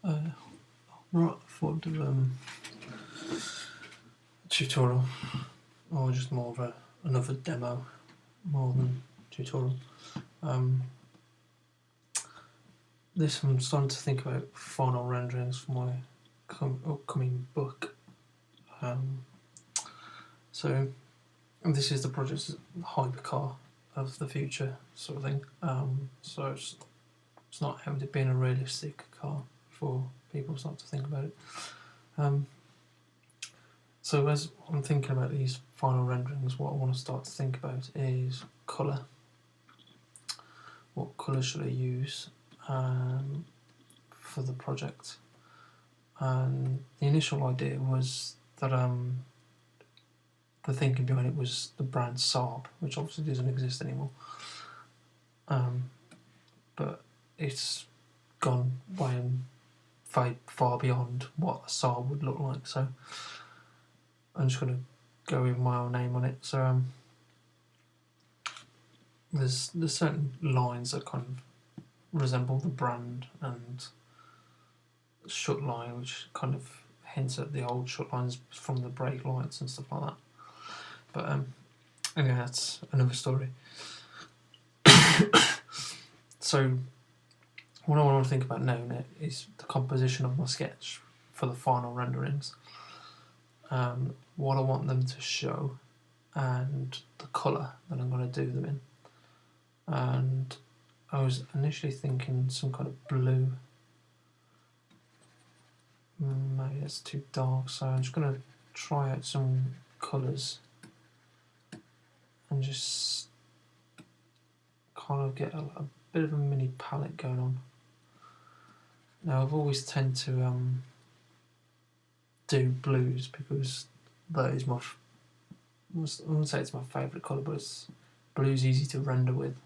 Right, I thought I'd do a tutorial, or just more of another demo, more than tutorial. This I'm starting to think about final renderings for my upcoming book. So this is the project's hypercar of the future sort of thing. So it's not having to be in a realistic car for people start to think about it. So as I'm thinking about these final renderings, what I want to start to think about is colour. What colour should I use for the project? And the initial idea was that the thinking behind it was the brand Saab, which obviously doesn't exist anymore. But it's gone way far beyond what a Saab would look like, so I'm just going to go with my own name on it. So there's certain lines that kind of resemble the brand, and shut line which kind of hints at the old shut lines from the brake lights and stuff like that. But anyway, that's another story. So what I want to think about now is the composition of my sketch for the final renderings, what I want them to show, and the colour that I'm going to do them in. And I was initially thinking some kind of blue. Maybe that's too dark, so I'm just going to try out some colours and just kind of get a bit of a mini palette going on. Now I've always tend to do blues because that is I wouldn't say it's my favourite colour, but blue's easy to render with.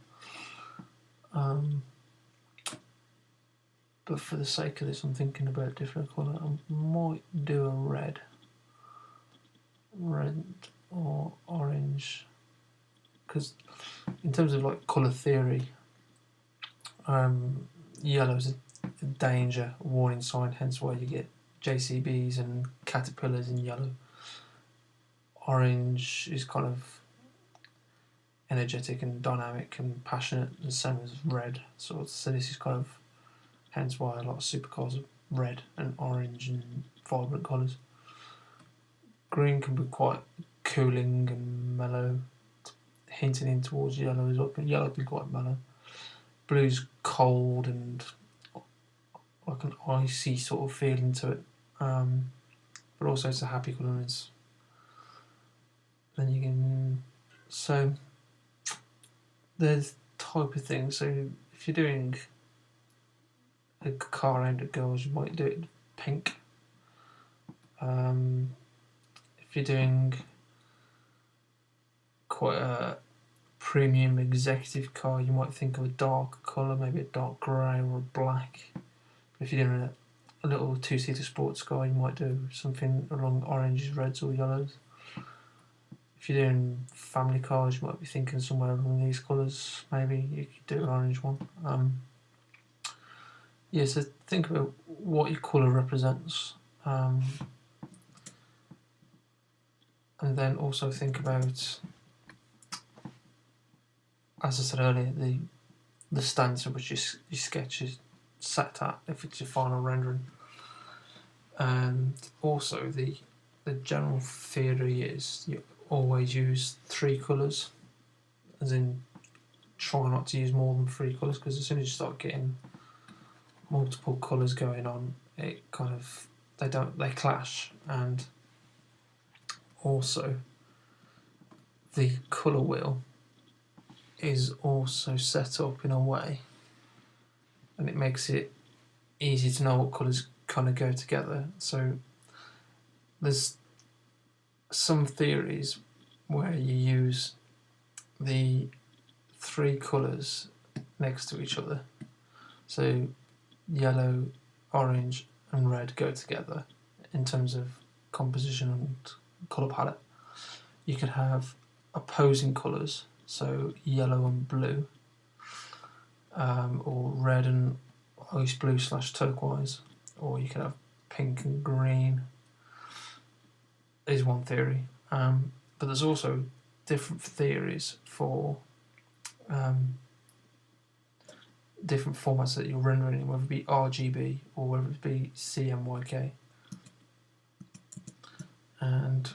But for the sake of this, I'm thinking about a different colour. I might do a red or orange, because in terms of like colour theory, yellow's a danger warning sign, hence why you get JCBs and caterpillars in yellow. Orange is kind of energetic and dynamic and passionate, the same as red. So this is kind of hence why a lot of supercars are red and orange and vibrant colours. Green can be quite cooling and mellow, hinting in towards yellow as well, but yellow can be quite mellow. Blue's cold and like an icy sort of feeling to it, but also it's a happy colour. Then you can, so there's type of thing. So if you're doing a car aimed at girls, you might do it pink. If you're doing quite a premium executive car, you might think of a dark colour, maybe a dark grey or a black. But if you're doing a little two-seater sports car, you might do something along oranges, reds or yellows. If you're doing family cars, you might be thinking somewhere along these colours. Maybe you could do an orange one. Yeah, so think about what your colour represents, and then also think about, as I said earlier, the stance at which your sketch is set at if it's your final rendering, and also the general theory is you always use 3 colours, as in try not to use more than 3 colours, because as soon as you start getting multiple colours going on, it kind of they clash. And also the colour wheel is also set up in a way, and it makes it easy to know what colours kind of go together. So there's some theories where you use the 3 colours next to each other. So yellow, orange and red go together in terms of composition and colour palette. You could have opposing colours, so yellow and blue, or red and ice blue / turquoise, or you can have pink and green, is one theory. But there's also different theories for different formats that you're rendering, whether it be RGB or whether it be CMYK. And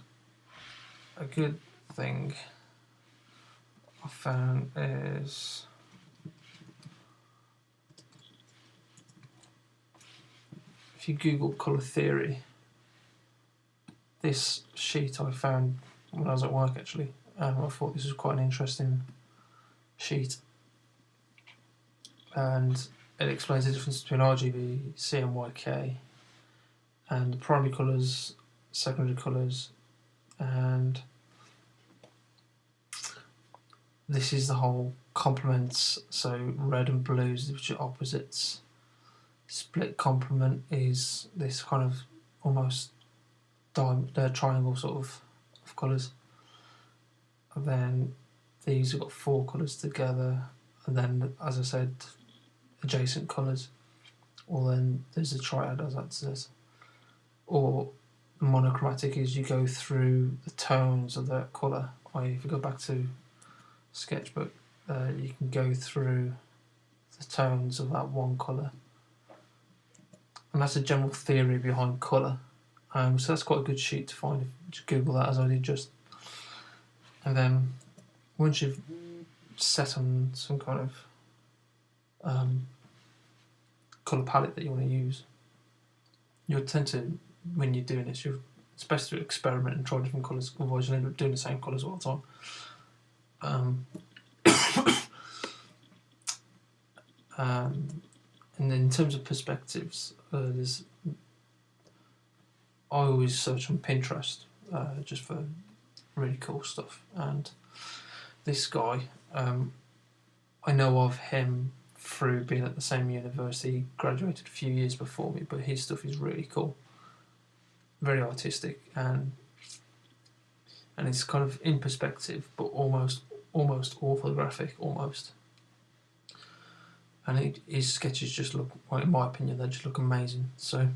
a good thing I found is if you Google colour theory, this sheet I found when I was at work actually, I thought this was quite an interesting sheet, and it explains the difference between RGB, CMYK, and the primary colours, secondary colours, and this is the whole complements, so red and blues, which are opposites. Split complement is this kind of almost triangle sort of colours. And then these have got 4 colours together, and then, as I said, adjacent colours. Or then there's a triad, as that says. Or monochromatic is you go through the tones of that colour. If you go back to SketchBook, you can go through the tones of that one colour. And that's a general theory behind colour. So that's quite a good sheet to find if you just Google that, as I did just. And then once you've set on some kind of colour palette that you want to use, you'll tend to, when you're doing this, it's best to experiment and try different colours, otherwise you'll end up doing the same colours all the time. And then in terms of perspectives, I always search on Pinterest just for really cool stuff, and this guy, I know of him through being at the same university. He graduated a few years before me, but his stuff is really cool, very artistic, and it's kind of in perspective, but almost orthographic, almost. And his sketches just look, well, in my opinion, they just look amazing. So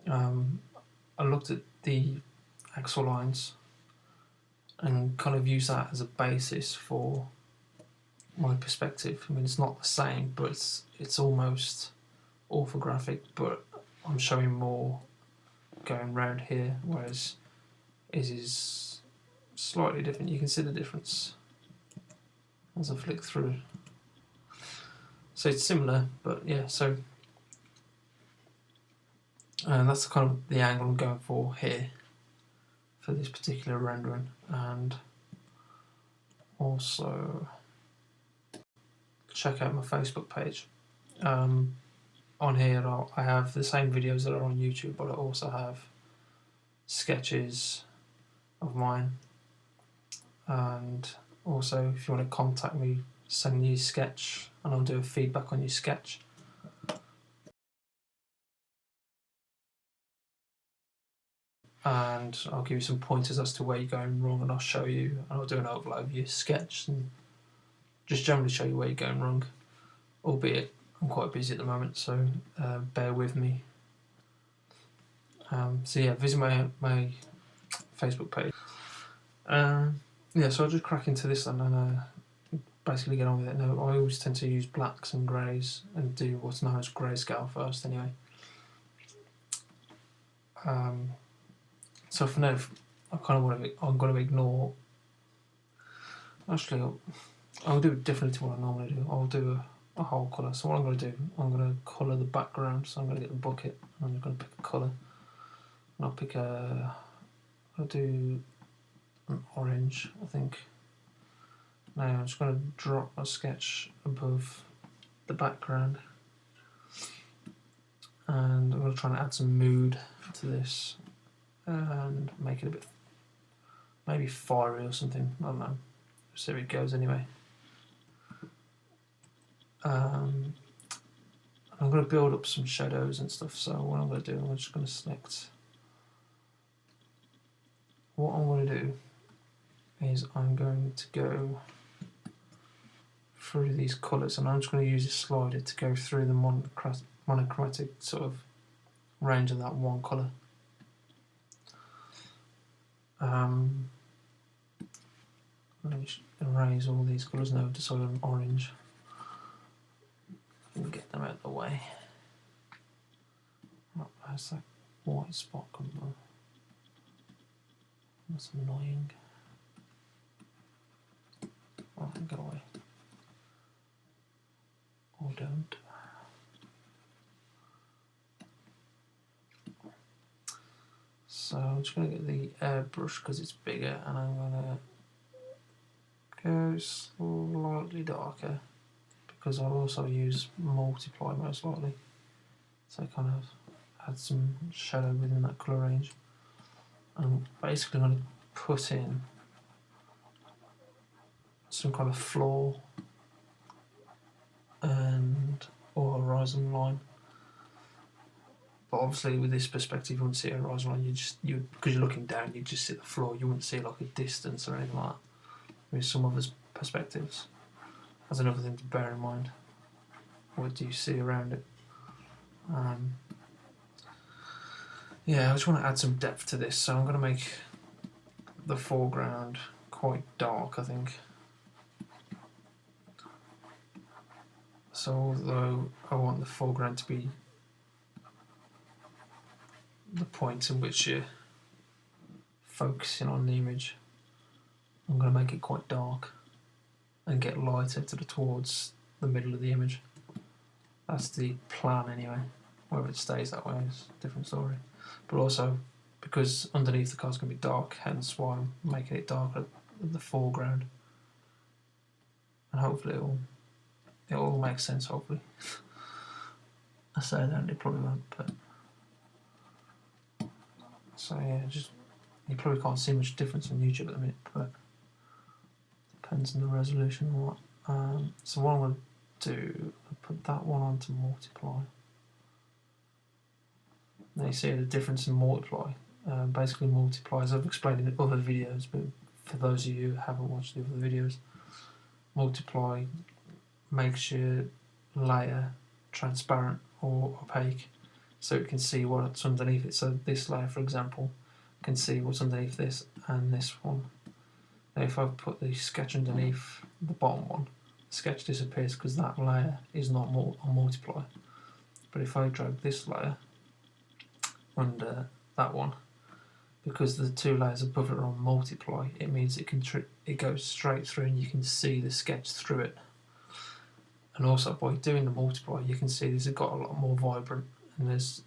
I looked at the axle lines and kind of used that as a basis for my perspective. I mean, it's not the same, but it's almost orthographic, but I'm showing more going round here, whereas his is slightly different. You can see the difference as I flick through. So it's similar, but yeah, so that's kind of the angle I'm going for here for this particular rendering. And also check out my Facebook page. On here I have the same videos that are on YouTube, but I also have sketches of mine. And also, if you want to contact me, send me your sketch and I'll do a feedback on your sketch. And I'll give you some pointers as to where you're going wrong, and I'll show you, and I'll do an overlay of your sketch and just generally show you where you're going wrong, albeit I'm quite busy at the moment, so bear with me. So yeah, visit my Facebook page. Yeah, so I'll just crack into this and basically get on with it. Now, I always tend to use blacks and greys and do what's known as grayscale first anyway. So for now, I'm going to ignore. Actually, I'll do it differently to what I normally do. I'll do a whole colour. So what I'm going to do, I'm going to colour the background. So I'm going to get the bucket and I'm going to pick a colour. And I'll do an orange, I think. Now I'm just going to drop my sketch above the background. And I'm going to try and add some mood to this and make it a bit maybe fiery or something. I don't know. See how it goes anyway. I'm going to build up some shadows and stuff, so what I'm going to do, I'm just going to select. What I'm going to do is I'm going to go through these colours, and I'm just going to use a slider to go through the monochromatic sort of range of that one colour. Let me just erase all these colours now to sort of orange and get them out of the way. Oh, where's that white spot come from? That's annoying. Oh, go away. Or don't. So I'm just going to get the airbrush because it's bigger, and I'm going to go slightly darker because I'll also use multiply most likely. So kind of add some shadow within that colour range. I'm basically going to put in some kind of floor or horizon line. But obviously with this perspective you wouldn't see a horizon line, because you're looking down, you just see the floor, you wouldn't see like a distance or anything like that. With some other perspectives. That's another thing to bear in mind. What do you see around it? Yeah, I just want to add some depth to this, so I'm going to make the foreground quite dark, I think. So although I want the foreground to be the point in which you're focusing on the image, I'm going to make it quite dark and get lighter towards the middle of the image. That's the plan anyway. Whether it stays that way is a different story. But also, because underneath the car's going to be dark, hence why I'm making it darker at the foreground. And hopefully it'll all make sense, hopefully. I say that and it probably won't, but... So yeah, you probably can't see much difference on YouTube at the minute, but depends on the resolution and what. So what I'm going to do, I'll put that one on to multiply. Now you see the difference in multiply. Basically multiply, as I've explained in other videos, but for those of you who haven't watched the other videos, multiply makes your layer transparent or opaque, so it can see what's underneath it. So this layer, for example, can see what's underneath this and this one. Now if I put the sketch underneath the bottom one, the sketch disappears because that layer is not on multiply. But if I drag this layer under that one, because the two layers above it are on multiply, it means it goes straight through and you can see the sketch through it. And also by doing the multiply, you can see this has got a lot more vibrant, and there's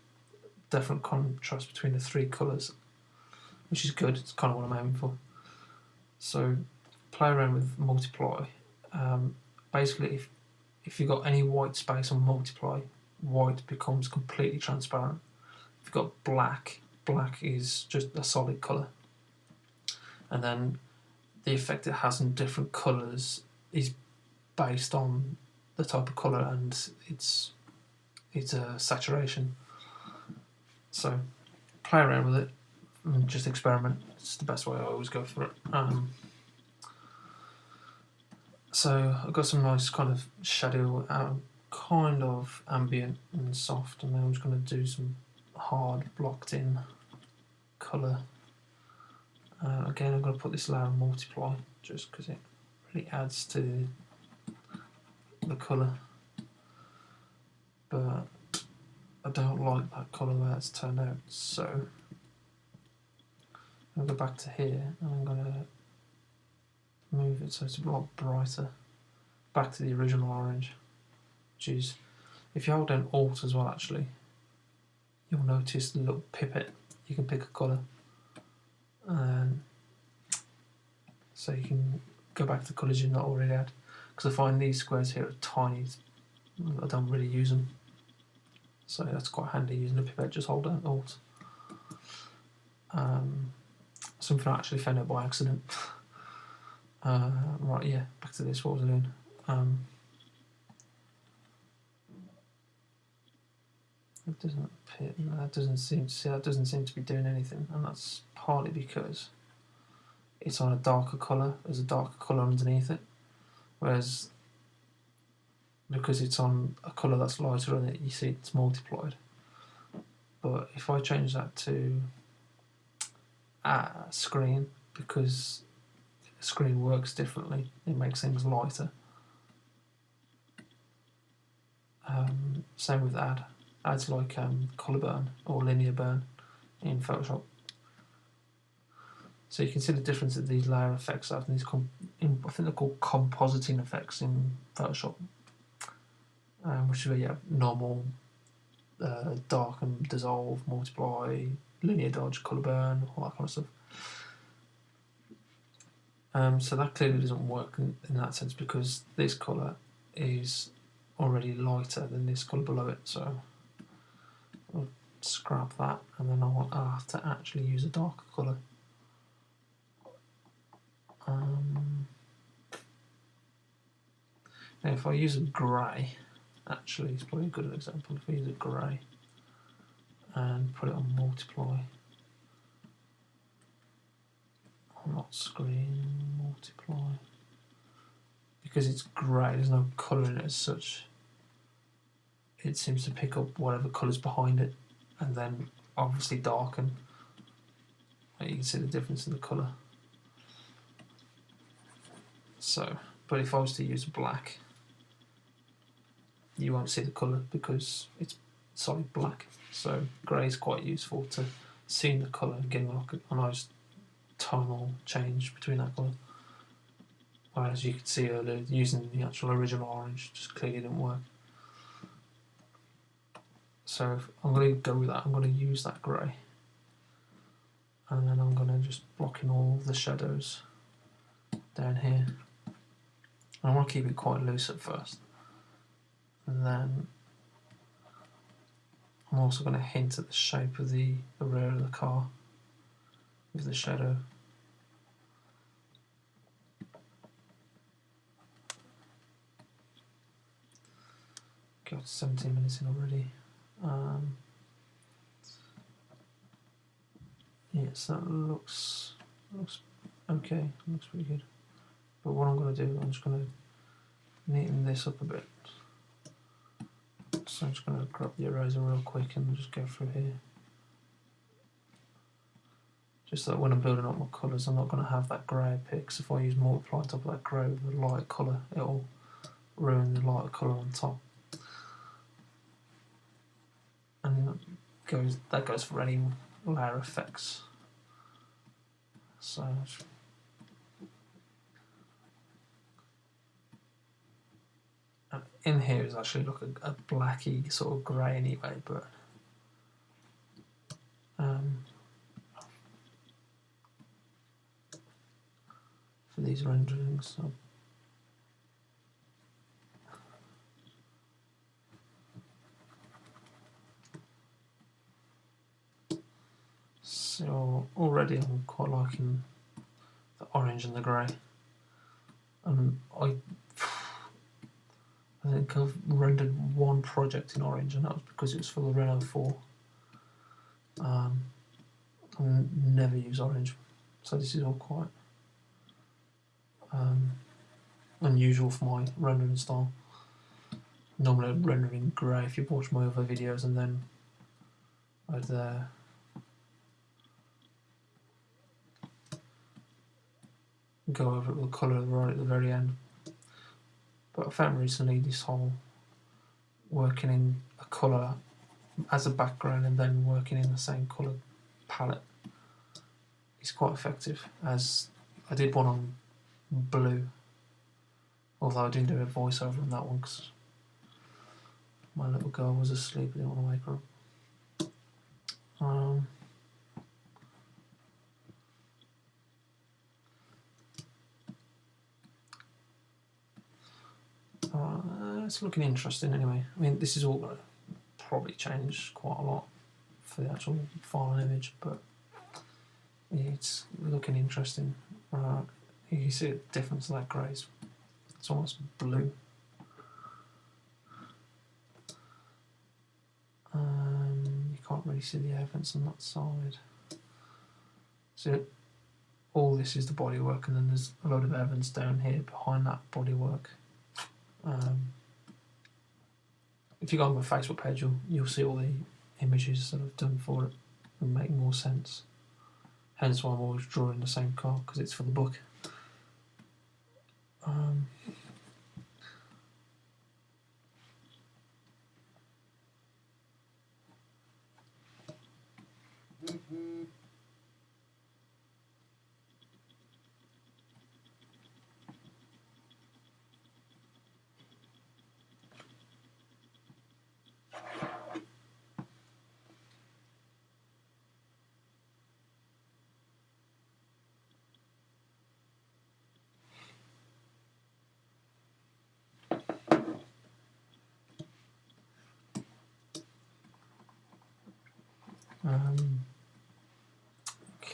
definite contrast between the three colours, which is good. It's kind of what I'm aiming for. So play around with multiply. Basically, if you've got any white space on multiply, white becomes completely transparent. If you've got black, black is just a solid colour. And then the effect it has in different colours is based on the type of colour and its saturation. So play around with it and just experiment. It's the best way I always go for it. So I've got some nice kind of shadow, kind of ambient and soft, and then I'm just going to do some hard blocked in colour. Again, I'm going to put this layer on multiply just because it really adds to the colour, but I don't like that colour the way that's turned out, so I'll go back to here and I'm going to move it so it's a lot brighter, back to the original orange, which is, if you hold down Alt as well actually, you'll notice the little pipette, you can pick a colour, and so you can go back to colours you've not already had, because I find these squares here are tiny, I don't really use them, so that's quite handy using a pipette. Just hold down Alt. Something I actually found out by accident. Right, yeah, back to this, what was I doing? It doesn't appear, that doesn't seem to be doing anything, and that's partly because it's on a darker colour, there's a darker colour underneath it, whereas because it's on a colour that's lighter on it, you see it's multiplied. But if I change that to screen, because the screen works differently, it makes things lighter. Same with add. Adds like colour burn or linear burn in Photoshop. So you can see the difference that these layer effects have. And these I think they're called compositing effects in Photoshop, which is where you have normal, darken, dissolve, multiply, linear dodge, colour burn, all that kind of stuff. So that clearly doesn't work in that sense, because this colour is already lighter than this colour below it. So I'll scrap that, and then I'll have to actually use a darker colour. Now if I use a grey, actually it's probably a good example. If I use a grey and put it on multiply, not screen, multiply, because it's grey, there's no colour in it as such, it seems to pick up whatever colour's behind it and then obviously darken. You can see the difference in the colour. So, but if I was to use black, you won't see the colour because it's solid black. So grey is quite useful to seeing the colour and getting like a nice tonal change between that colour. Whereas you could see earlier, using the actual original orange just clearly didn't work. So I'm going to go with that. I'm going to use that grey, and then I'm going to just block in all the shadows down here. I want to keep it quite loose at first, and then I'm also going to hint at the shape of the rear of the car with the shadow. Got 17 minutes in already. Yes, that looks okay. Looks pretty good. But what I'm going to do, I'm just going to neaten this up a bit. So I'm just going to grab the eraser real quick and just go through here. Just so that when I'm building up my colours, I'm not going to have that grey appear, because if I use multiply on top of that grey with a light colour, it'll ruin the lighter colour on top. And that goes for any layer effects. So in here is actually like a blacky sort of grey anyway, but for these renderings, so already I'm quite liking the orange and the grey, and I think I've rendered one project in orange, and that was because it was for the Renault 4. I never use orange, so this is all quite unusual for my rendering style. Normally I'd render in grey if you watch my other videos, and then I'd go over it with colour right at the very end. But I found recently this whole working in a colour as a background and then working in the same colour palette is quite effective, as I did one on blue, although I didn't do a voiceover on that one because my little girl was asleep, I didn't want to wake her up. It's looking interesting anyway. I mean, this is all going to probably change quite a lot for the actual final image, but it's looking interesting. You can see a difference of that grey. It's almost blue. You can't really see the air vents on that side. So all this is the bodywork, and then there's a load of air vents down here behind that bodywork. If you go on my Facebook page, you'll see all the images that I've done for it and make more sense. Hence why I'm always drawing the same car, because it's for the book.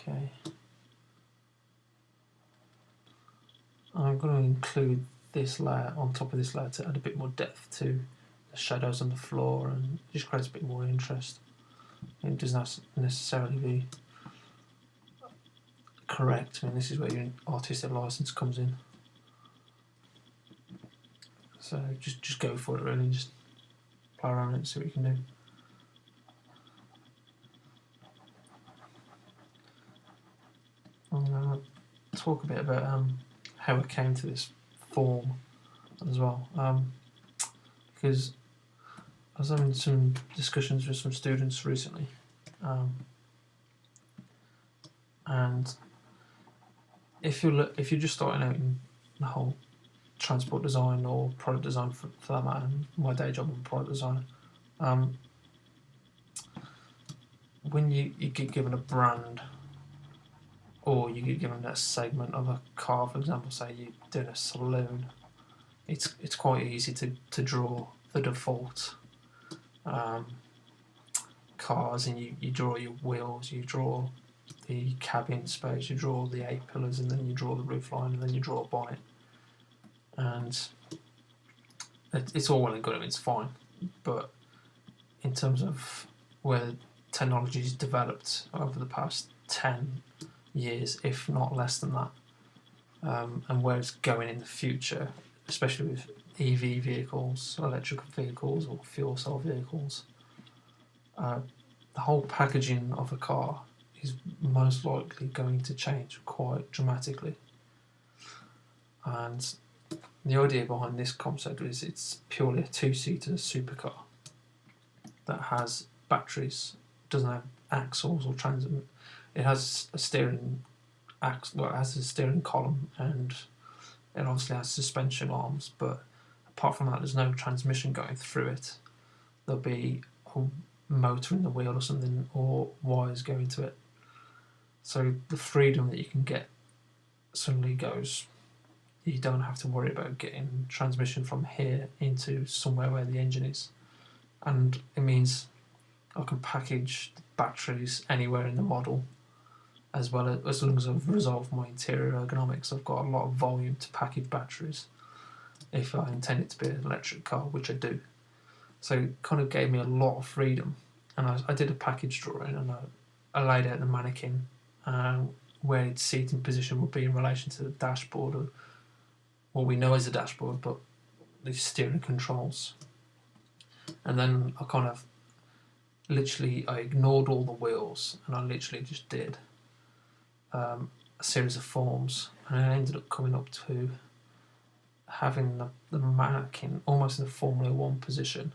Okay. I'm going to include this layer on top of this layer to add a bit more depth to the shadows on the floor, and just creates a bit more interest. It doesn't have to necessarily be correct. I mean, this is where your artistic license comes in. So just go for it, really. Just play around it and see what you can do. I'm going to talk a bit about how I came to this form as well, because I was having some discussions with some students recently, and if you're just starting out in the whole transport design or product design for that matter, my day job I'm a product designer, when you get given a brand, or you get given a segment of a car, for example, say you're doing a saloon, it's quite easy to draw the default cars, and you draw your wheels, you draw the cabin space, you draw the A-pillars, and then you draw the roofline, and then you draw a bonnet. And it's all well and good, I mean, it's fine, but in terms of where technology's developed over the past 10 years, if not less than that, and where it's going in the future, especially with EV vehicles, electric vehicles, or fuel cell vehicles, the whole packaging of a car is most likely going to change quite dramatically. And the idea behind this concept is it's purely a two-seater supercar that has batteries, doesn't have axles or transmission. It has a steering it has a steering column, and it obviously has suspension arms, but apart from that, there's no transmission going through it. There'll be a motor in the wheel or something, or wires going to it. So the freedom that you can get suddenly goes. You don't have to worry about getting transmission from here into somewhere where the engine is. And it means I can package the batteries anywhere in the model, as well as long as I've resolved my interior ergonomics. I've got a lot of volume to package batteries if I intend it to be an electric car, which I do. So it kind of gave me a lot of freedom. And I did a package drawing, and I laid out the mannequin, where its seating position would be in relation to the dashboard, or what we know as a dashboard, but the steering controls. And then I kind of I ignored all the wheels, and I literally just did a series of forms, and I ended up coming up to having the mannequin almost in a Formula 1 position,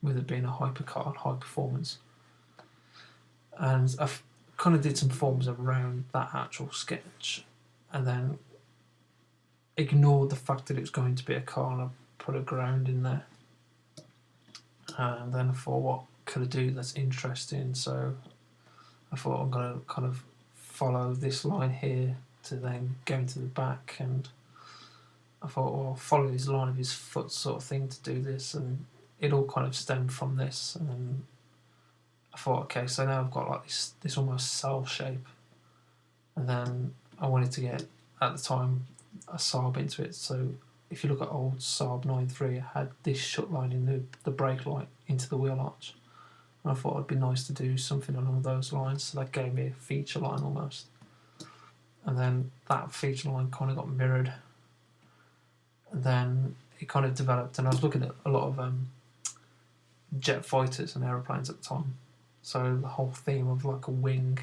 with it being a hypercar and high performance. And I kind of did some forms around that actual sketch, and then ignored the fact that it was going to be a car, and I put a ground in there. And then I thought, what could I do that's interesting? So I thought, I'm going to kind of follow this line here to then go into the back, and I thought, well, I'll follow his line of his foot sort of thing to do this, and it all kind of stemmed from this. And then I thought, okay, so now I've got like this almost cell shape, and then I wanted to get, at the time, a Saab into it. So if you look at old Saab 9.3, it had this shut line in the brake light into the wheel arch. And I thought it'd be nice to do something along those lines, so that gave me a feature line almost. And then that feature line kind of got mirrored. And then it kind of developed, and I was looking at a lot of jet fighters and aeroplanes at the time. So the whole theme of like a wing.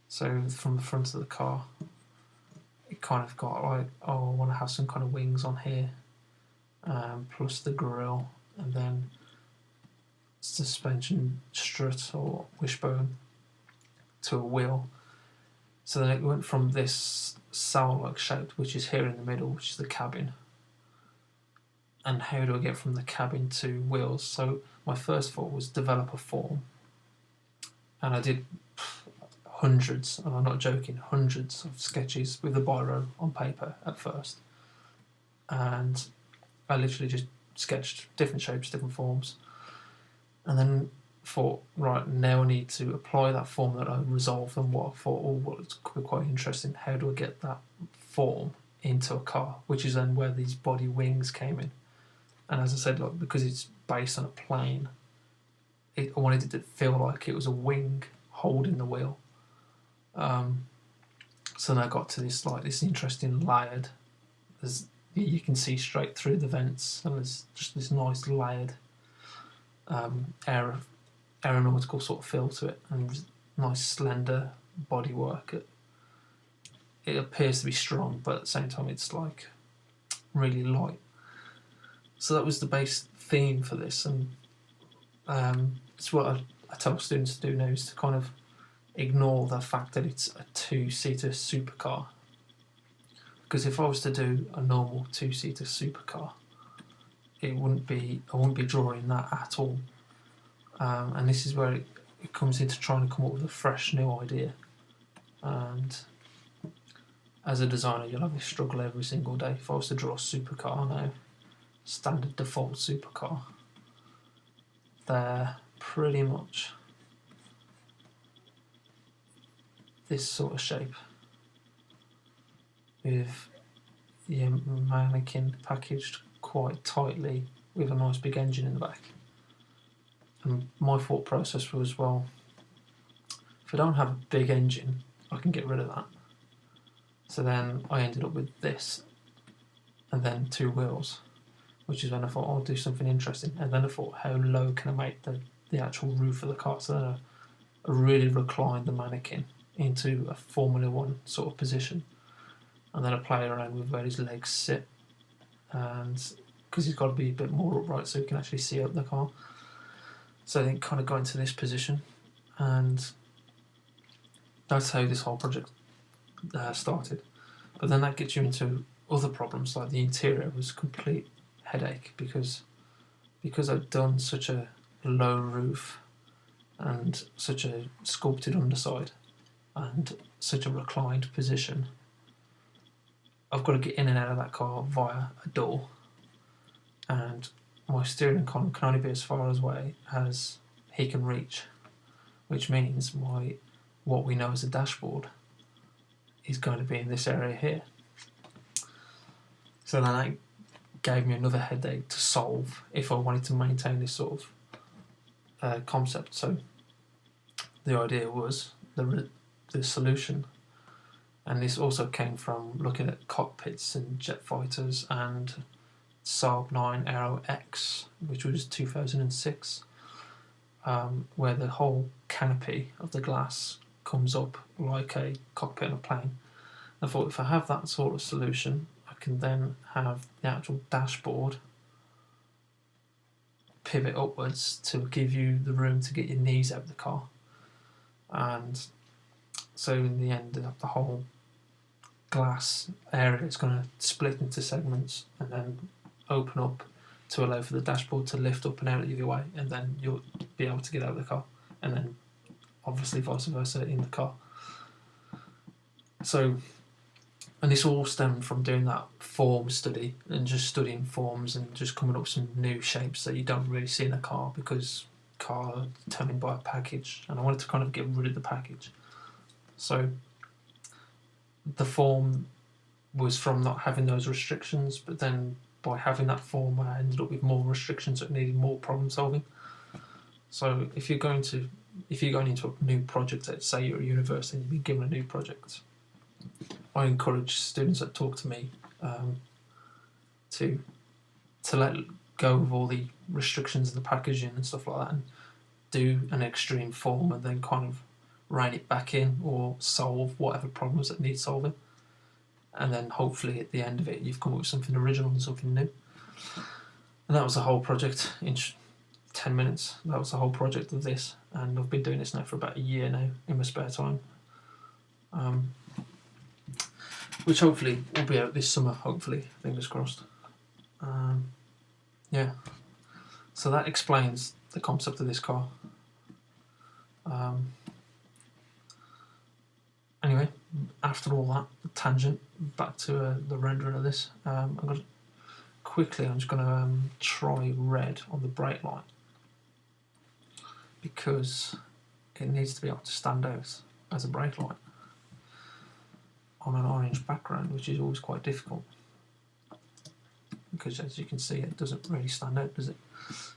So from the front of the car, it kind of got like, oh, I want to have some kind of wings on here, plus the grille, and then suspension strut or wishbone to a wheel. So then it went from this sail-like shape, which is here in the middle, which is the cabin. And how do I get from the cabin to wheels? So my first thought was develop a form. And I did hundreds, and I'm not joking, hundreds of sketches with a biro on paper at first. And I literally just sketched different shapes, different forms. And then thought, right, now I need to apply that form that I resolved, and what I thought, oh, well, it's quite interesting. How do I get that form into a car? Which is then where these body wings came in. And as I said, like, because it's based on a plane, I wanted it to feel like it was a wing holding the wheel. So then I got to this interesting layered. You can see straight through the vents, and there's just this nice layered aeronautical sort of feel to it, and nice slender bodywork. It appears to be strong, but at the same time it's like really light. So that was the base theme for this, and it's what I tell students to do now, is to kind of ignore the fact that it's a two-seater supercar. Because if I was to do a normal two-seater supercar, I wouldn't be drawing that at all. And this is where it comes into trying to come up with a fresh new idea. And as a designer, you'll have this struggle every single day. If I was to draw a supercar now, standard default supercar, they're pretty much this sort of shape, with the mannequin packaged quite tightly with a nice big engine in the back. And my thought process was, well, if I don't have a big engine, I can get rid of that. So then I ended up with this, and then two wheels, which is when I thought, I'll do something interesting. And then I thought, how low can I make the actual roof of the car? So then I really reclined the mannequin into a Formula One sort of position, and then I play around with where his legs sit, and because he's got to be a bit more upright so he can actually see out the car. So I think kind of got into this position, and that's how this whole project started. But then that gets you into other problems, like the interior was a complete headache, because I'd done such a low roof and such a sculpted underside and such a reclined position. I've got to get in and out of that car via a door, and my steering column can only be as far away as he can reach, which means what we know as a dashboard is going to be in this area here. So then that gave me another headache to solve if I wanted to maintain this sort of concept. So the idea was the solution, and this also came from looking at cockpits and jet fighters and Saab 9 Aero X, which was 2006, where the whole canopy of the glass comes up like a cockpit on a plane. I thought, if I have that sort of solution, I can then have the actual dashboard pivot upwards to give you the room to get your knees out of the car. And so in the end, the whole glass area is going to split into segments and then open up to allow for the dashboard to lift up and out either way, and then you'll be able to get out of the car, and then obviously vice versa in the car. So, and this all stemmed from doing that form study and just studying forms and just coming up with some new shapes that you don't really see in a car, because car are determined by a package, and I wanted to kind of get rid of the package. So the form was from not having those restrictions, but then by having that form I ended up with more restrictions that needed more problem solving. So if you're going into a new project, let's say you're at university and you've been given a new project, I encourage students that talk to me to let go with all the restrictions of the packaging and stuff like that and do an extreme form and then kind of rein it back in or solve whatever problems that need solving. And then hopefully at the end of it you've come up with something original and something new. And that was the whole project in 10 minutes. That was the whole project of this, and I've been doing this now for about a year now in my spare time, which hopefully will be out this summer, hopefully, fingers crossed. Yeah, so that explains the concept of this car. Anyway, after all that tangent, back to the rendering of this. I'm just going to try red on the brake light, because it needs to be able to stand out as a brake light on an orange background, which is always quite difficult, because as you can see it doesn't really stand out, does it?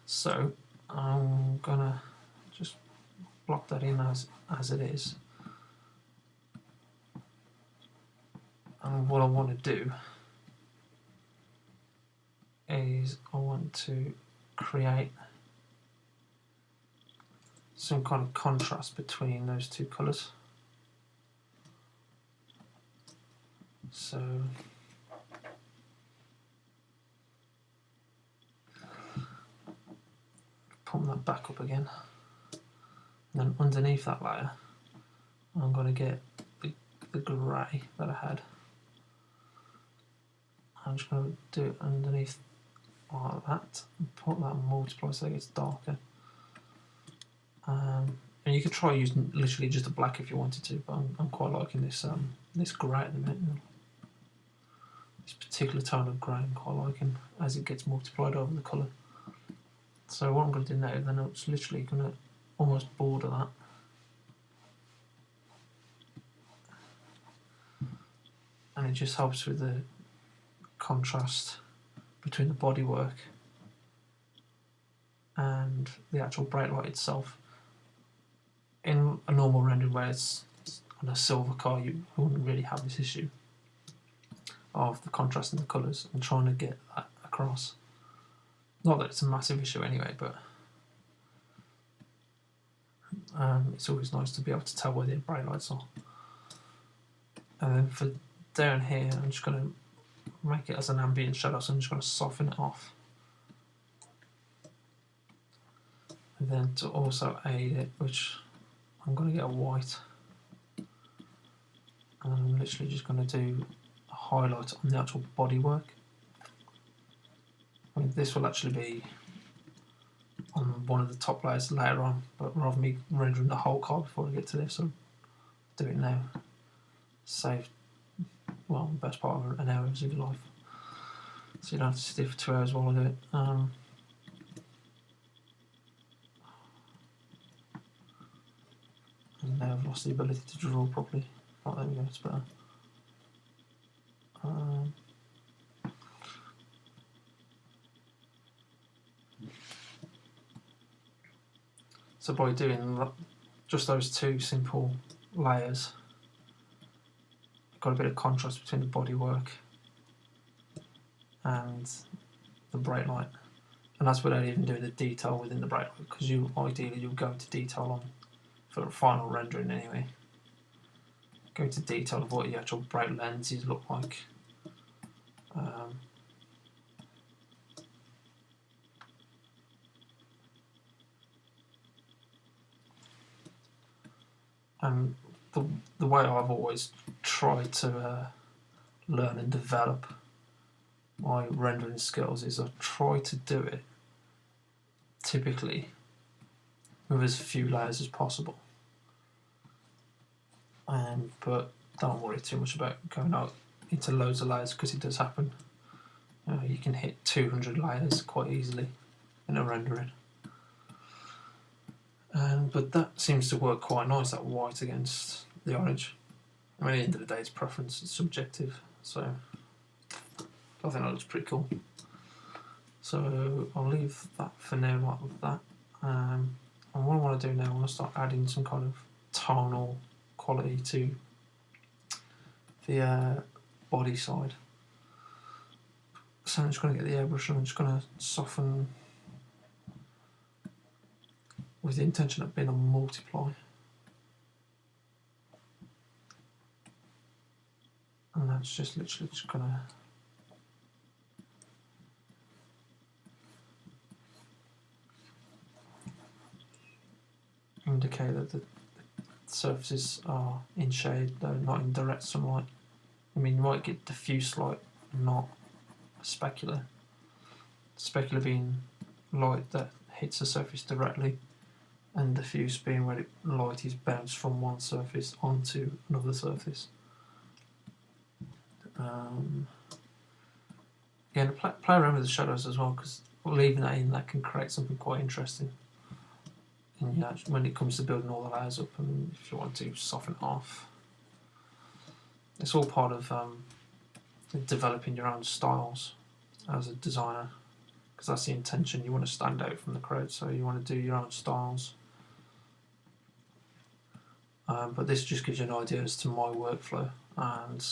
So I'm gonna just block that in as it is, and what I want to do is I want to create some kind of contrast between those two colours. So put that back up again, and then underneath that layer I'm going to get the grey that I had. I'm just going to do it underneath like that and put that and multiply so it gets darker. And you could try using literally just a black if you wanted to, but I'm quite liking this this grey at the minute. This particular tone of grey I'm quite liking as it gets multiplied over the colour. So what I'm going to do now, then it's literally going to almost border that. And it just helps with the contrast between the bodywork and the actual brake light itself. In a normal rendering where it's on a silver car, you wouldn't really have this issue of the contrast in the colours and trying to get that across. Not that it's a massive issue anyway, but it's always nice to be able to tell where the brake lights are. And then for down here, I'm just going to make it as an ambient shadow, so I'm just going to soften it off. And then to also aid it, which I'm going to get a white, and I'm literally just going to do a highlight on the actual bodywork. I mean, this will actually be on one of the top layers later on, but rather than me rendering the whole car before I get to this, I'll do it now. Save, well, the best part of an hour of your life, so you don't have to sit for 2 hours while I do it. And now I've lost the ability to draw properly. Oh, there we go, it's better. So by doing just those two simple layers, got a bit of contrast between the bodywork and the brake light, and that's without even doing the detail within the brake light, because ideally you'll go into detail on for a final rendering anyway. Go into detail of what the actual brake lenses look like. And the way I've always tried to learn and develop my rendering skills is I try to do it typically with as few layers as possible. But don't worry too much about going out into loads of layers, because it does happen. You can hit 200 layers quite easily in a rendering. But that seems to work quite nice, that white against the orange. I mean, at the end of the day, it's preference, it's subjective, so I think that looks pretty cool. So I'll leave that for now, like that. And what I want to do now, I want to start adding some kind of tonal quality to the body side. So I'm just going to get the airbrush and I'm just going to soften with the intention of being a multiply. And that's just literally just going to indicate that the surfaces are in shade, though not in direct sunlight. I mean, you might get diffuse light, not specular. Specular being light that hits the surface directly, and diffuse being where light is bounced from one surface onto another surface. Again, play around with the shadows as well, because leaving that in, that can create something quite interesting. And yeah, when it comes to building all the layers up, and if you want to soften it off, it's all part of developing your own styles as a designer, because that's the intention. You want to stand out from the crowd, so you want to do your own styles. But this just gives you an idea as to my workflow and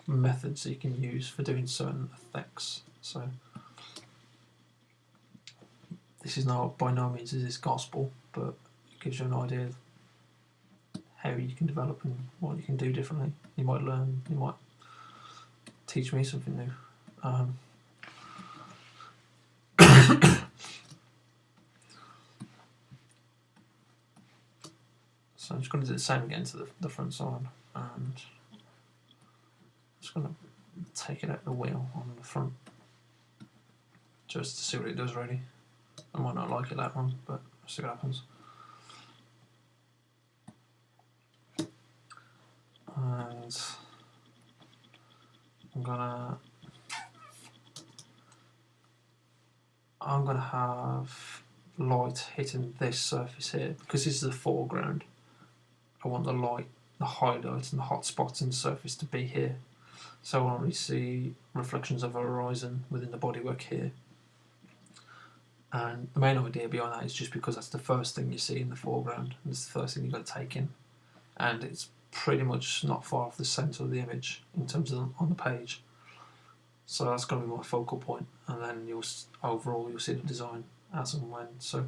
methods that you can use for doing certain effects. So this is not, by no means is this gospel, but it gives you an idea of how you can develop and what you can do differently. You might learn, you might teach me something new. So I'm just going to do the same again to the front side, and I'm just going to take it out the wheel on the front just to see what it does really. I might not like it that one, but we'll see what happens. And I'm gonna have light hitting this surface here, because this is the foreground. I want the light, the highlights and the hot spots in the surface to be here. So I only see reflections of a horizon within the bodywork here. And the main idea behind that is just because that's the first thing you see in the foreground, and it's the first thing you've got to take in. And it's pretty much not far off the centre of the image in terms of on the page. So that's going to be my focal point, and then overall you'll see the design as and when. So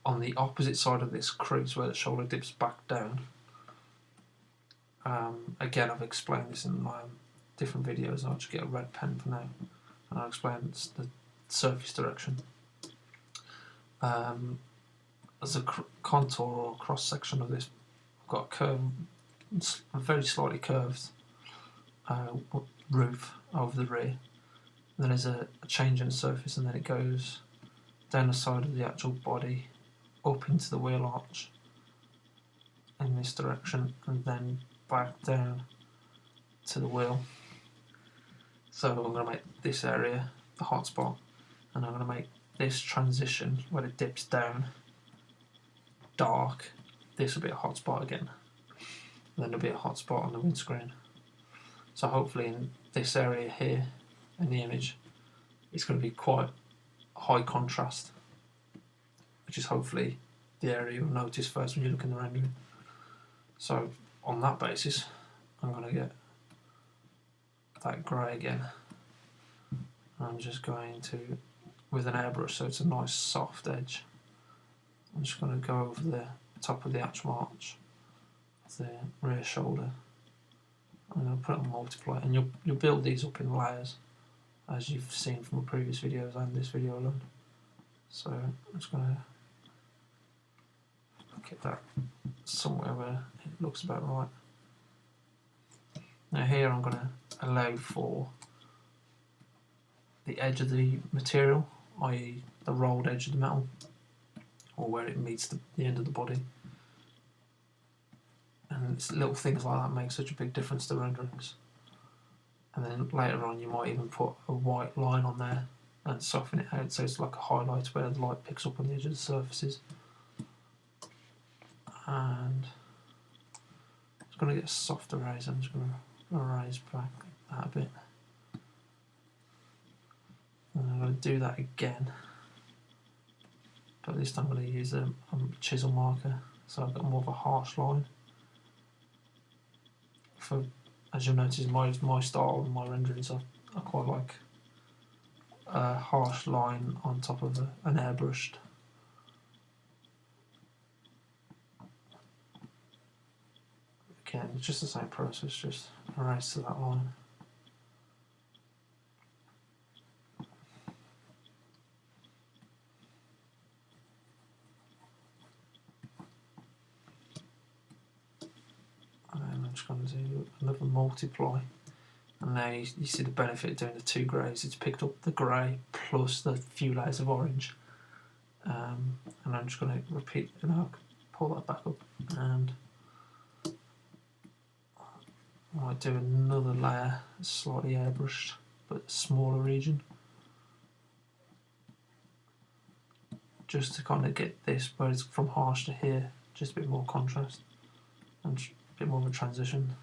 on the opposite side of this crease where the shoulder dips back down, again I've explained this in my different videos. I'll just get a red pen for now and I'll explain the surface direction. As a contour or cross section of this, I've got a curve, a very slightly curved roof over the rear. Then there's a change in the surface, and then it goes down the side of the actual body, up into the wheel arch in this direction, and then back down to the wheel. So I'm going to make this area the hot spot, and I'm going to make this transition where it dips down dark. This will be a hot spot again, and then there'll be a hot spot on the windscreen. So hopefully in this area here in the image, it's going to be quite high contrast, which is hopefully the area you'll notice first when you look in the rendering. So on that basis, I'm going to get that grey again. I'm just going to, with an airbrush, so it's a nice soft edge, I'm just going to go over the top of the actual arch, the rear shoulder. I'm going to put it on multiply, and you'll build these up in layers, as you've seen from the previous videos and this video alone. So I'm just going to get that somewhere where it looks about right. Now here I'm going to allow for the edge of the material, i.e. the rolled edge of the metal, or where it meets the end of the body. And it's little things like that make such a big difference to renderings. And then later on you might even put a white line on there and soften it out so it's like a highlight where the light picks up on the edge of the surfaces. And I'm just going to get a softer raise. I'm just going to raise back that a bit. And I'm going to do that again, but this time I'm going to use a chisel marker, so I've got more of a harsh line. As you'll notice, my style and my renderings, I quite like a harsh line on top of an airbrushed. Again, it's just the same process, just erase to that line. And then I'm just going to do another multiply. And now you see the benefit of doing the two greys. It's picked up the grey plus the few layers of orange. And I'm just going to repeat, and I'll pull that back up, and I might do another layer, slightly airbrushed, but a smaller region, just to kind of get this, where it's from harsh to here, just a bit more contrast and a bit more of a transition.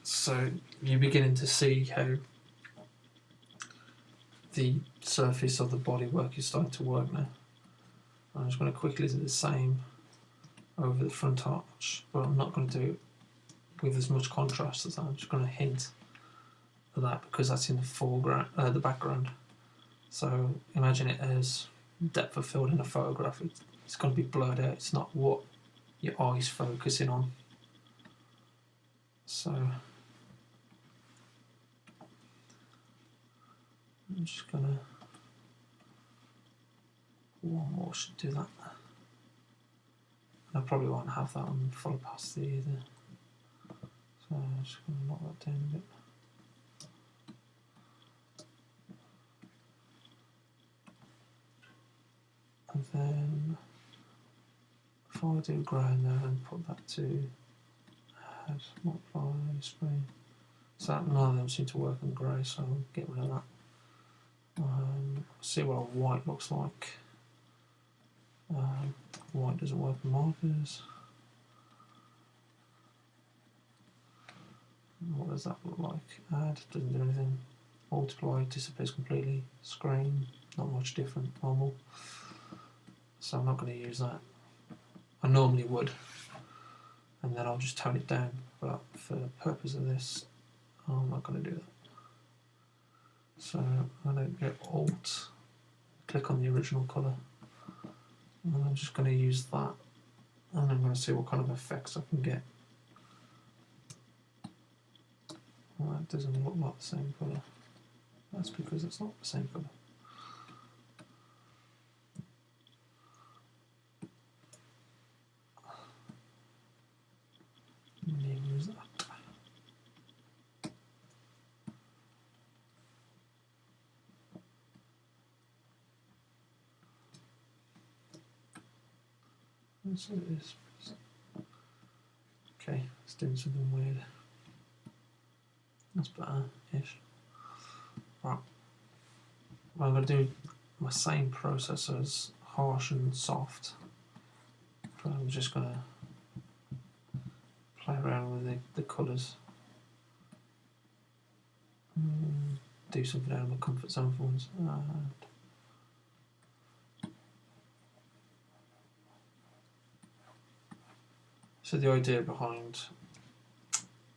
So you're beginning to see how the surface of the bodywork is starting to work now. I'm just going to quickly do the same over the front arch, but I'm not going to do it with as much contrast as that. I'm just going to hint at that because that's in the foreground, the background. So imagine it as depth of field in a photograph. It's going to be blurred out. It's not what your eye's focusing on. So I'm just going to, one more should do that. I probably won't have that on full opacity either. So I'm just going to knock that down a bit. And then if I do grey there and put that to add, multiply, screen. So that, none of them seem to work on grey, so I'll get rid of that. See what a white looks like. White doesn't work on markers. What does that look like? Add, doesn't do anything. Multiply, disappears completely. Screen, not much different, normal. So I'm not going to use that. I normally would, and then I'll just tone it down, but for the purpose of this, I'm not going to do that. So I'm going to get Alt, click on the original colour, and I'm just going to use that, and I'm going to see what kind of effects I can get. Well, that doesn't look like the same colour. That's because it's not the same colour. Use that. So it is. Okay, it's doing something weird. That's better-ish. Right. Well, I'm going to do my same process as harsh and soft, but I'm just going to play around with the colours. Do something out of my comfort zone for once. So the idea behind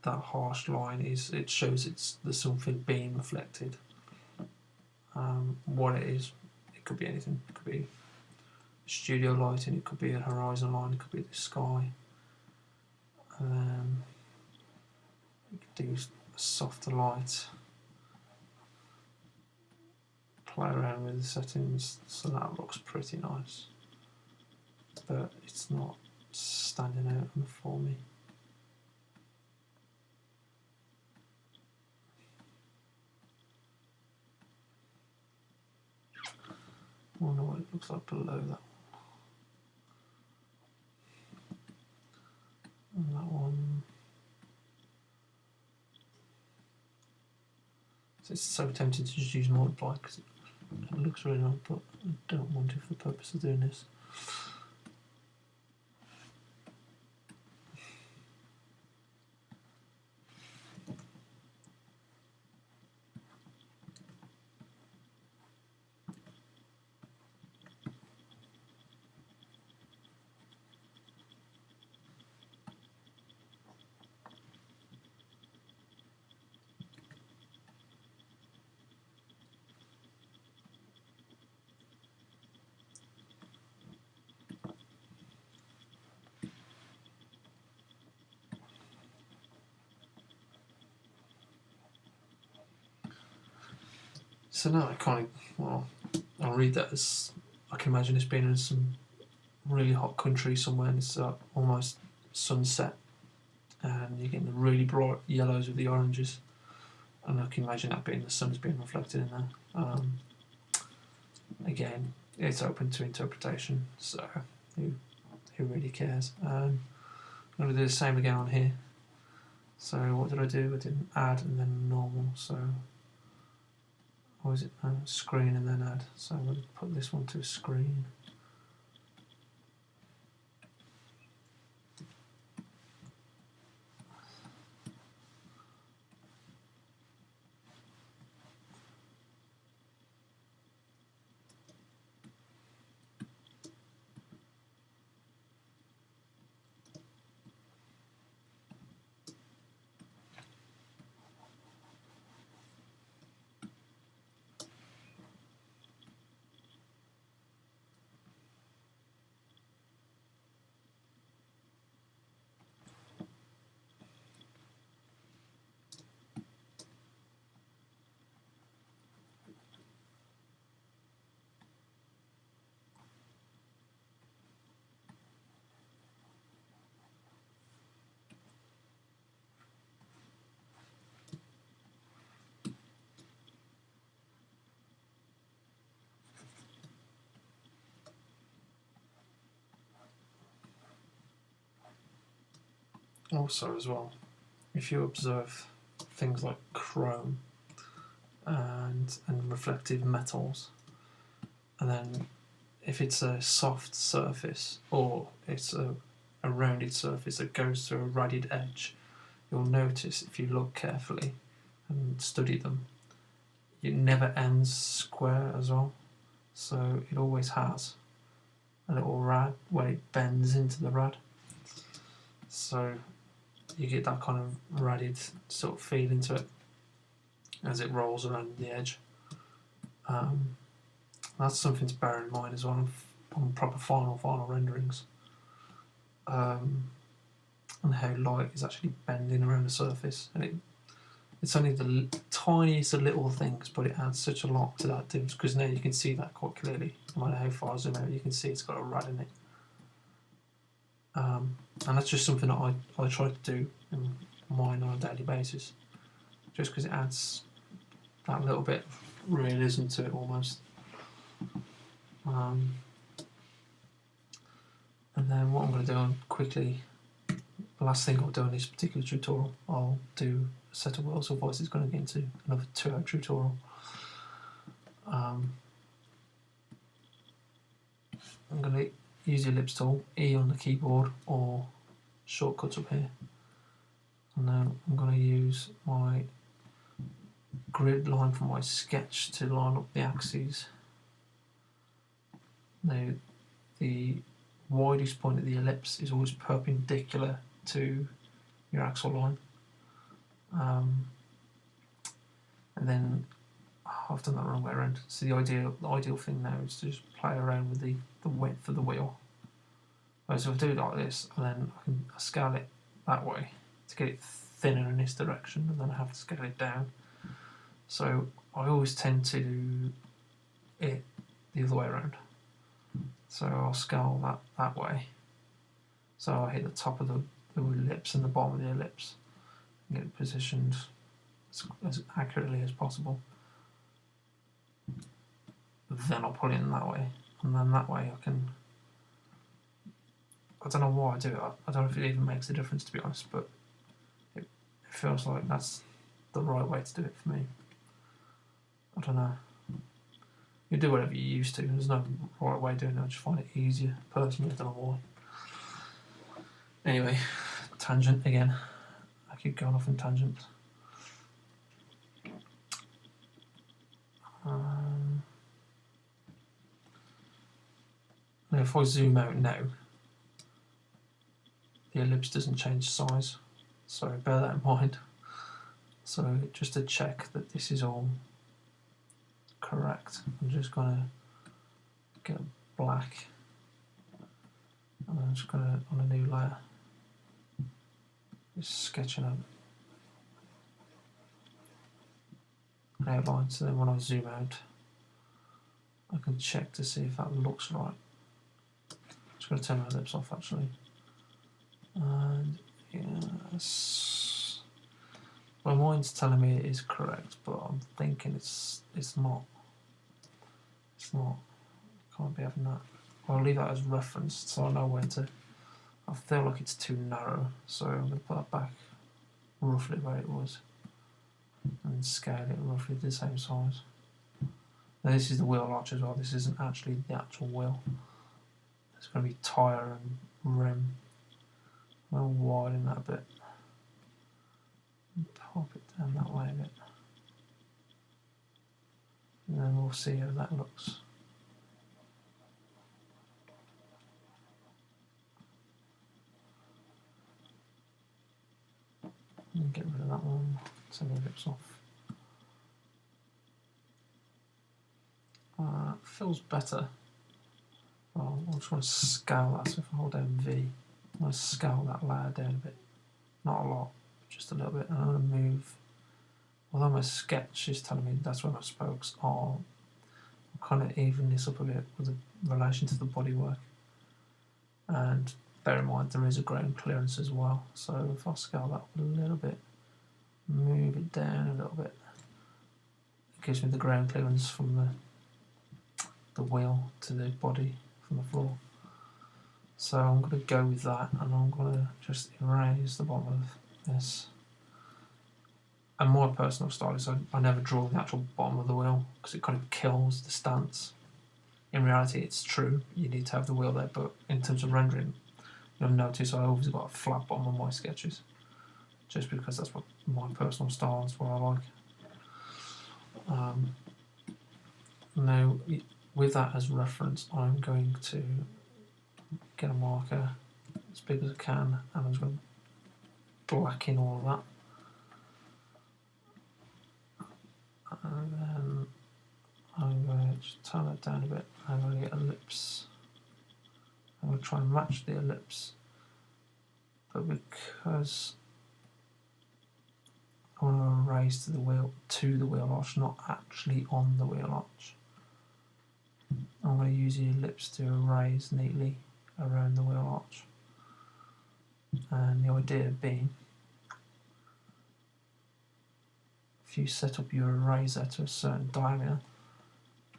that harsh line is it shows there's something being reflected. What it is, it could be anything. It could be studio lighting, it could be a horizon line, it could be the sky. You could do a softer light. Play around with the settings so that looks pretty nice, but it's not standing out for me. I wonder what it looks like below that. And that one. So it's so tempting to just use multiply because it looks really nice, but I don't want it for the purpose of doing this. So now I kind of, well, I'll read that as I can imagine this being in some really hot country somewhere, and it's almost sunset, and you're getting the really bright yellows with the oranges, and I can imagine that being the sun's being reflected in there. Again, it's open to interpretation, so who really cares? I'm going to do the same again on here. So what did I do? I didn't add and then normal, so what was it? Screen and then add. So I'm going to put this one to a screen. Also, as well, if you observe things like chrome and reflective metals, and then if it's a soft surface or it's a rounded surface that goes through a ragged edge, you'll notice if you look carefully and study them, it never ends square as well. So it always has a little rad where it bends into the rad. So you get that kind of ragged sort of feel into it as it rolls around the edge. That's something to bear in mind as well on proper final renderings. And how light is actually bending around the surface, and it's only the tiniest of little things, but it adds such a lot to that difference, because now you can see that quite clearly. No matter how far I zoom out, you can see it's got a rad in it. And that's just something that I try to do in mine on a daily basis, just because it adds that little bit of realism to it almost. And then what I'm going to do quickly, the last thing I'll do in this particular tutorial, I'll do a set of worlds, otherwise it's going to get into another 2-hour tutorial. I'm going to use the ellipse tool, E on the keyboard, or shortcuts up here, and then I'm going to use my grid line from my sketch to line up the axes. Now the widest point of the ellipse is always perpendicular to your axle line, and then I've done that wrong way around. So the ideal thing now is to just play around with the width of the wheel. So if I do it like this, and then I can scale it that way to get it thinner in this direction, and then I have to scale it down. So I always tend to do it the other way around. So I'll scale that way. So I hit the top of the ellipse and the bottom of the ellipse and get it positioned as accurately as possible. Then I'll put it in that way, and then that way I don't know why I do it. I don't know if it even makes a difference, to be honest, but it feels like that's the right way to do it for me. I don't know. You do whatever you're used to. There's no right way of doing it. I just find it easier personally. I don't know why. Anyway, tangent again. I keep going off on tangents. Now if I zoom out now, the ellipse doesn't change size, so bear that in mind. So just to check that this is all correct, I'm just going to get black, and I'm just going to, on a new layer, just sketching up an outline, so then when I zoom out I can check to see if that looks right. I'm just going to turn my ellipse off actually. And yes, my mind's telling me it is correct, but I'm thinking it's not. It's not. Can't be having that. I'll leave that as reference so I know when to. I feel like it's too narrow, so I'm going to put that back roughly where it was and scale it roughly the same size. Now this is the wheel arch as well. This isn't actually the actual wheel. It's going to be tyre and rim. I'll widen that a bit and pop it down that way a bit, and then we'll see how that looks. And get rid of that one, take the ellipse off. Feels better. Well, I just want to scale that, so if I hold down V, I'm going to scale that layer down a bit. Not a lot, just a little bit. And I'm going to move, although my sketch is telling me that's where my spokes are, I'll kind of even this up a bit with relation to the bodywork. And bear in mind there is a ground clearance as well, so if I scale that up a little bit, move it down a little bit, it gives me the ground clearance from the wheel to the body from the floor. So I'm going to go with that, and I'm going to just erase the bottom of this. And my personal style is I never draw the actual bottom of the wheel because it kind of kills the stance. In reality it's true, you need to have the wheel there, but in terms of rendering, you'll notice I always got a flat bottom on my sketches, just because that's what my personal style is, what I like. Now, with that as reference, I'm going to get a marker as big as I can, and I'm just going to blacken all of that. And then I'm going to just turn it down a bit. I'm going to get ellipse. I'm going to try and match the ellipse, but because I want to erase to the wheel arch, not actually on the wheel arch, I'm going to use the ellipse to erase neatly around the wheel arch. And the idea being, if you set up your eraser to a certain diameter,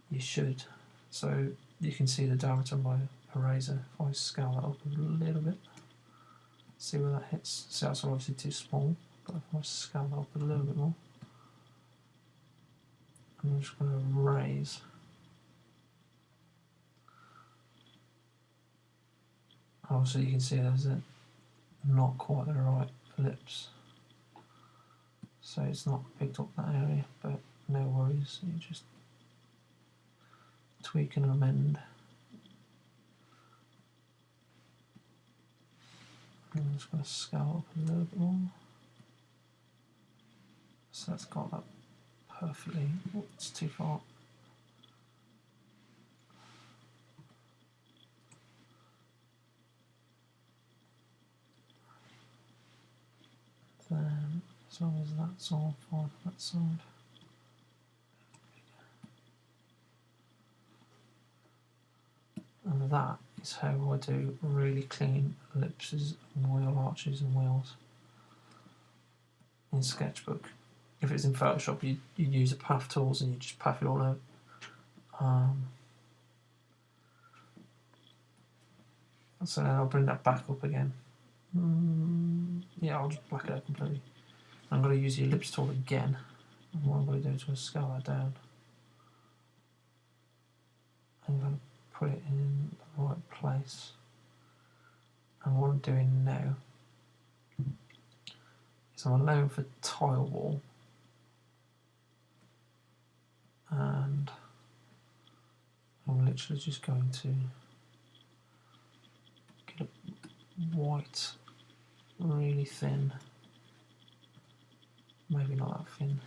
you should. So you can see the diameter of my eraser. If I scale that up a little bit, see where that hits. See, that's obviously too small, but if I scale that up a little bit more, I'm just going to erase. Obviously you can see there's not quite the right ellipse, so it's not picked up that area, but no worries, you just tweak and amend. I'm just going to scale up a little bit more, so that's got that perfectly. Oh, it's too far. Then, as long as that's all fine on that side. And that is how I do really clean ellipses and wheel arches and wheels in SketchBook. If it's in Photoshop, you use the path tools and you just path it all out. So then I'll bring that back up again. Yeah, I'll just black it out completely. I'm going to use the ellipse tool again, and what I'm going to do is going to scale that down. I'm going to put it in the right place. And what I'm doing now is I'm allowing for tile wall, and I'm literally just going to get a white, really thin, maybe not that thin.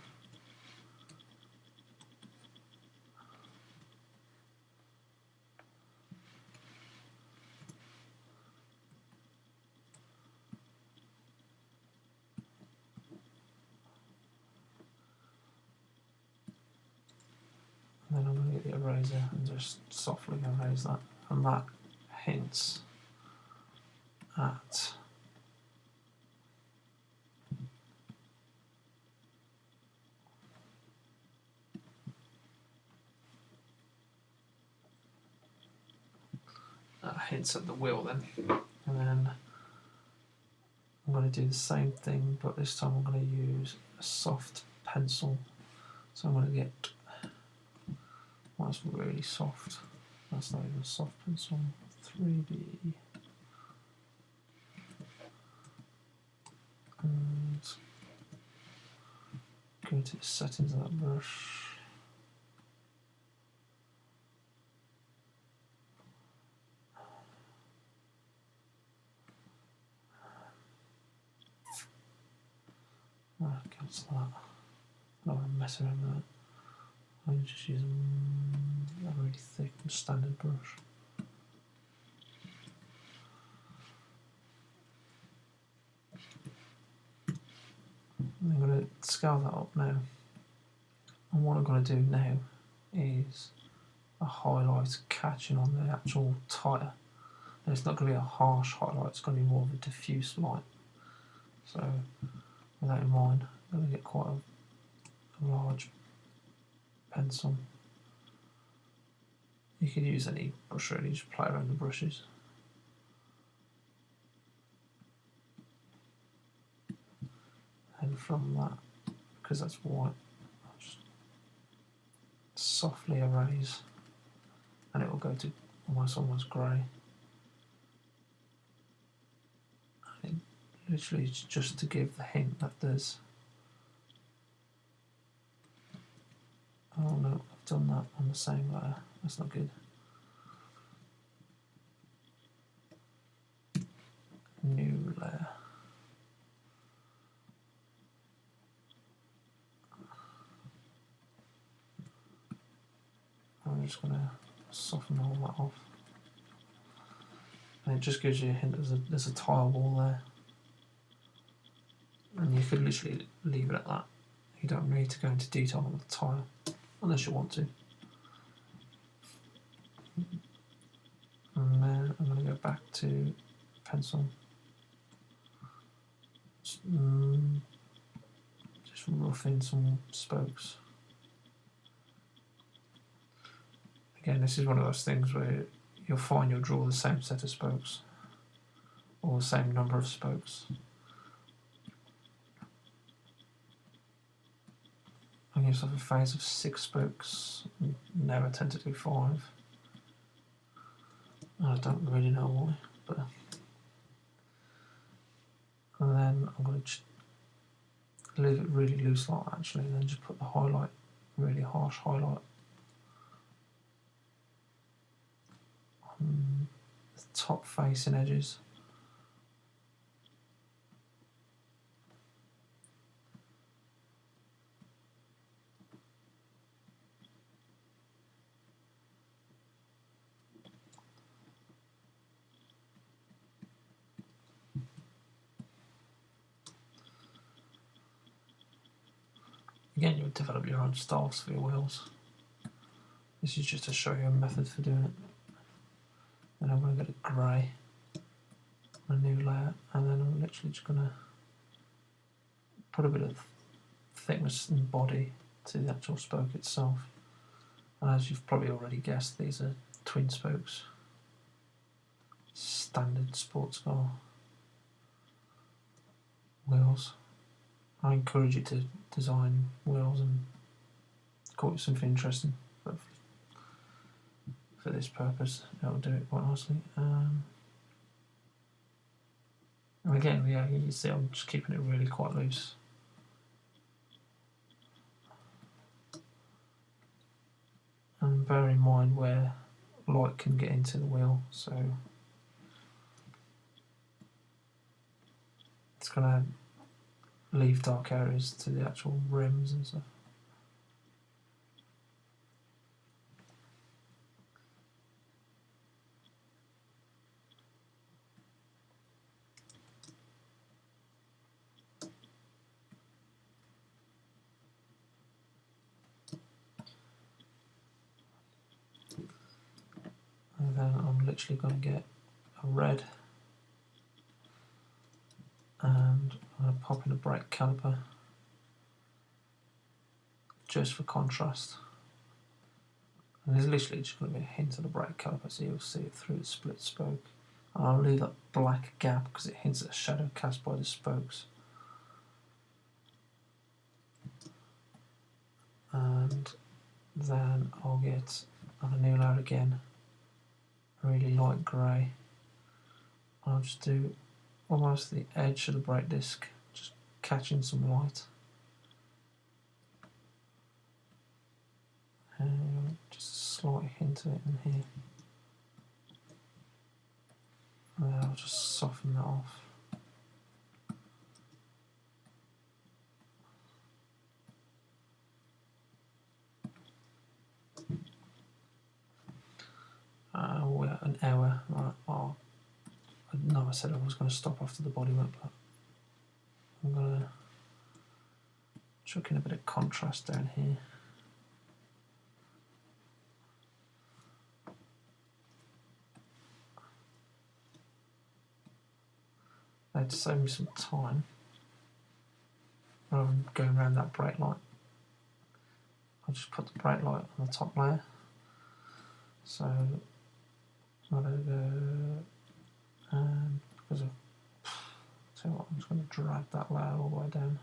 then I'm going to get the eraser and just softly erase that, and that hints at the wheel then. And then I'm going to do the same thing, but this time I'm going to use a soft pencil. So I'm going to get, well, that's really soft, that's not even a soft pencil, 3B, and go to the settings of that brush. Cancel that. I don't want to mess around with that. I'm just using a really thick and standard brush. I'm going to scale that up now. And what I'm going to do now is a highlight catching on the actual tyre. And it's not going to be a harsh highlight, it's going to be more of a diffuse light. So with that in mind, I'm going to get quite a large pencil. You could use any brush really, just play around the brushes. And from that, because that's white, I'll just softly erase, and it will go to almost grey. And it literally is just to give the hint that there's, oh no, I've done that on the same layer, that's not good. New layer. I'm just going to soften all that off. And it just gives you a hint there's a tile wall there. And you could literally leave it at that. You don't need to go into detail on the tile, unless you want to. And then I'm going to go back to pencil. Just rough in some spokes. Again, this is one of those things where you'll find you'll draw the same set of spokes, or the same number of spokes. I use a phase of 6 spokes, never tend to do 5. I don't really know why, but. And then I'm going to leave it really loose like that actually, and then just put the highlight, really harsh highlight, on the top facing edges. Again, you would develop your own styles for your wheels. This is just to show you a method for doing it. Then I'm going to get a grey, a new layer, and then I'm literally just going to put a bit of thickness and body to the actual spoke itself. And as you've probably already guessed, these are twin spokes, standard sports car wheels. I encourage you to design wheels and call it something interesting, but for this purpose it'll do it quite nicely. And again, yeah, you see I'm just keeping it really quite loose. And bear in mind where light can get into the wheel, so it's going to leave dark areas to the actual rims and stuff. then I'm literally going to get a red, and I'm going to pop in a brake caliper just for contrast. And there's literally just going to be a hint of the brake caliper, so you'll see it through the split spoke. And I'll leave that black gap because it hints at a shadow cast by the spokes. And then I'll get on a new layer again, a really light grey. I'll just do almost the edge of the brake disc, just catching some light. And just a slight hint of it in here. And then I'll just soften that off. We're at an hour. Right, I know I said I was going to stop after the body work, but I'm going to chuck in a bit of contrast down here. Now, to save me some time, rather than going around that brake light, I'll just put the brake light on the top layer. So I'm going to go, because of, tell you what, I'm just going to drag that layer all the way down.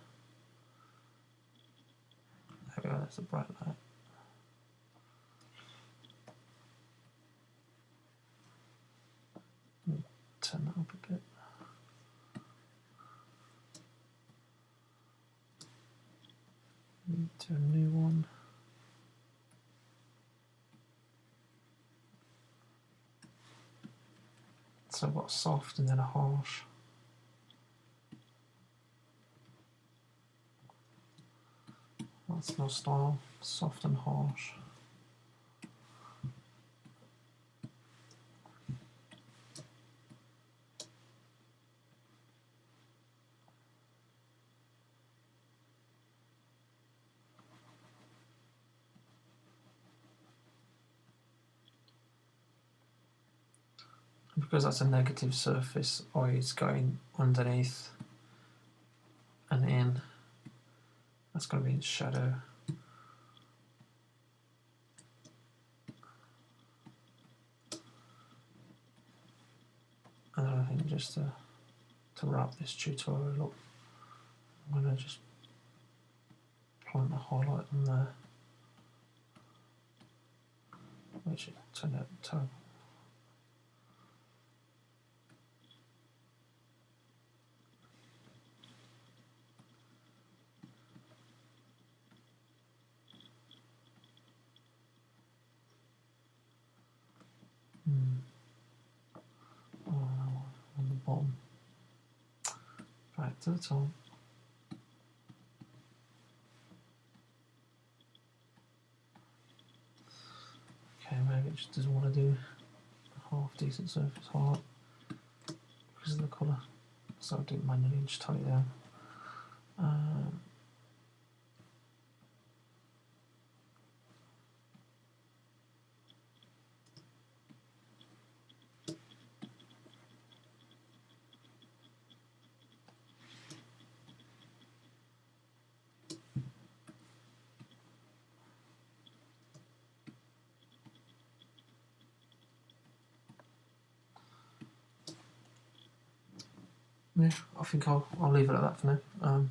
There we go, that's the brake light. Turn that up a bit. Do a new one. So I've got soft and then a harsh. That's my style, soft and harsh. Because that's a negative surface, it's going underneath and in. That's going to be in shadow. And I think just to wrap this tutorial up, I'm going to just plant the highlight on there, which it turned out terrible. On the bottom, back to the top. Okay, maybe it just doesn't want to do a half decent surface highlight because of the colour, so I'll do it manually and just tone it down. Yeah, I think I'll leave it at that for now.